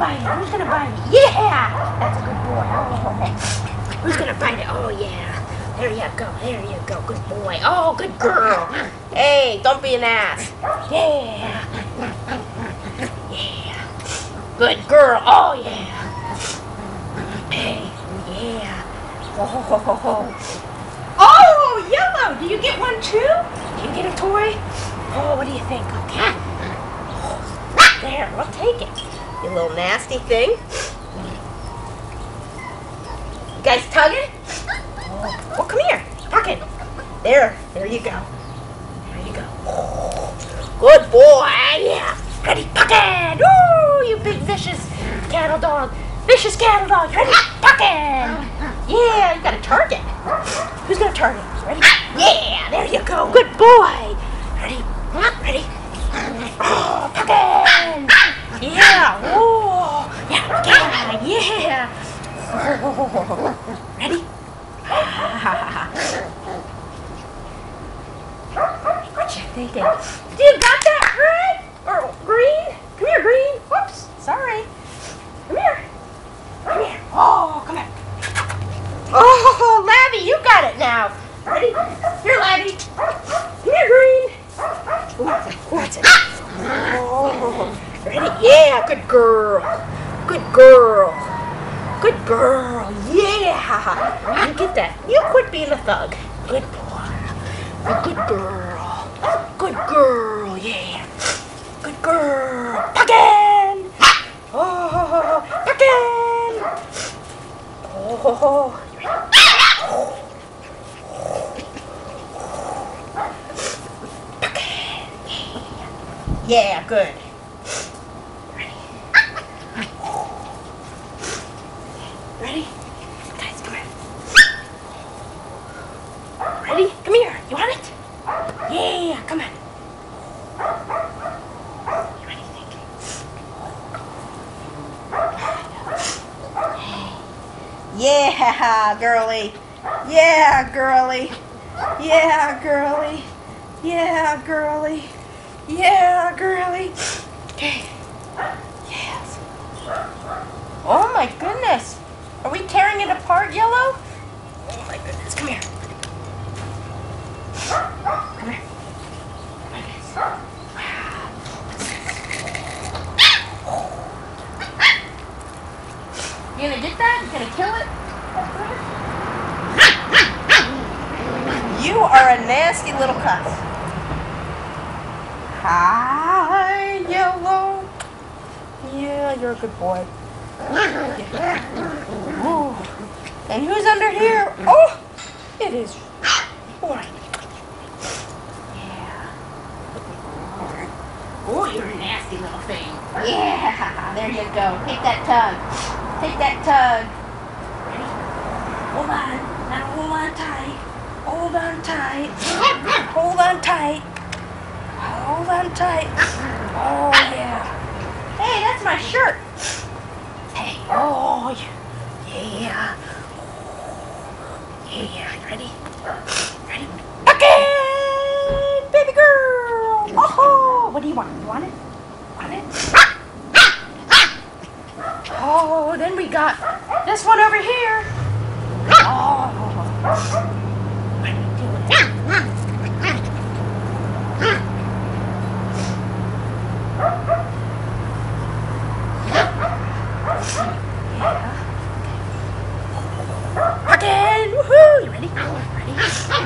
bite it? Who's gonna bite it? Yeah! That's a good boy. Oh. Who's gonna bite it? Oh, yeah. There you go. There you go. Good boy. Oh, good girl. Hey, don't be an ass. Yeah. Yeah. Good girl. Oh, yeah. Hey, yeah. Oh, Yellow. Do you get one too? Do you get a toy? Oh, what do you think? Okay. There, I'll take it. You little nasty thing. You guys tugging? Oh, come here. Tugging. There you go. There you go. Good boy. Yeah. Ready, tugging. Ooh, you big vicious cattle dog. Vicious cattle dog. Ready, tugging. Yeah, you got a target. Who's gonna target? Ready? Yeah, there you go. Good boy. Ready? Ready? Oh, tugging. Yeah. Oh, yeah. Yeah. Oh. Ready? What you thinking? You got that right? Or Green? Come here, Green. Whoops. Sorry. Come here. Come here. Oh, come here. Oh, Labby, you got it now. Ready? Here, Labby. Come here, Green. What's it? Oh, ready? Yeah, good girl. Good girl. Good girl. Yeah. You get that. You quit being a thug. Good boy. A good girl. Good girl. Yeah. Good girl. Again. Oh, again. Oh. Yeah, good. Ready? Guys, come here. Ready? Come here. You want it? Yeah, come on. You ready, think? Yeah, girly. Yeah, girly. Yeah, girly. Yeah, girly. Yeah, girly. Okay. Yes. Oh my goodness. Are we tearing it apart, Yellow? Oh my goodness. Come here. Come here. You gonna get that? You gonna kill it? You are a nasty little cuss. Hi, Yellow. Yeah, you're a good boy. Yeah. Ooh. And who's under here? Oh, it is boy. Yeah. Oh, you're a nasty little thing. Yeah, there you go. Take that tug. Take that tug. Ready? Hold on. Now hold on tight. Hold on tight. Hold on tight. Hold on tight. Oh, yeah. Hey, that's my shirt. Hey, oh, yeah. Yeah, you ready? Ready? Okay, baby girl. Oh, what do you want? You want it? Want it? Oh, then we got this one over here. Oh, what are we doing? Yeah. Again! Woohoo! You ready? Ready? Ready?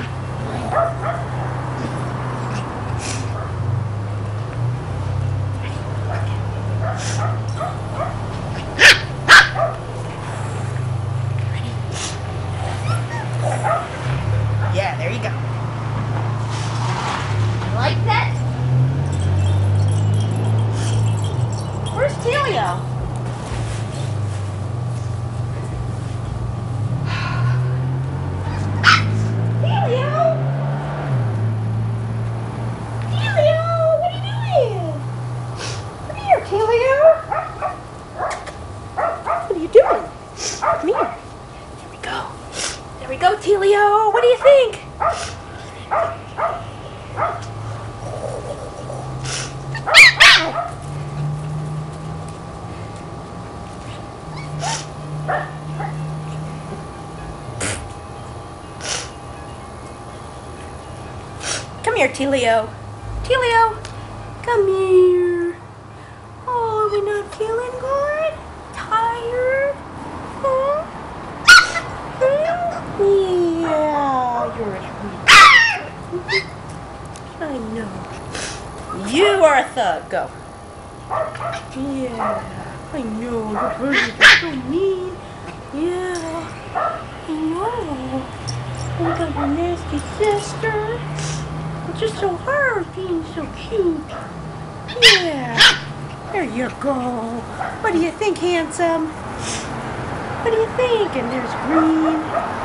here, Telio. Telio, come here. Oh, are we not feeling good? Tired? Huh? Yeah, you're a sweet. I know. You are a thug. Go. Yeah, I know. Your birdies are so mean. Yeah, I know. Oh, got your nasty sister. It's just so hard being so cute. Yeah. There you go. What do you think, handsome? What do you think? And there's Green.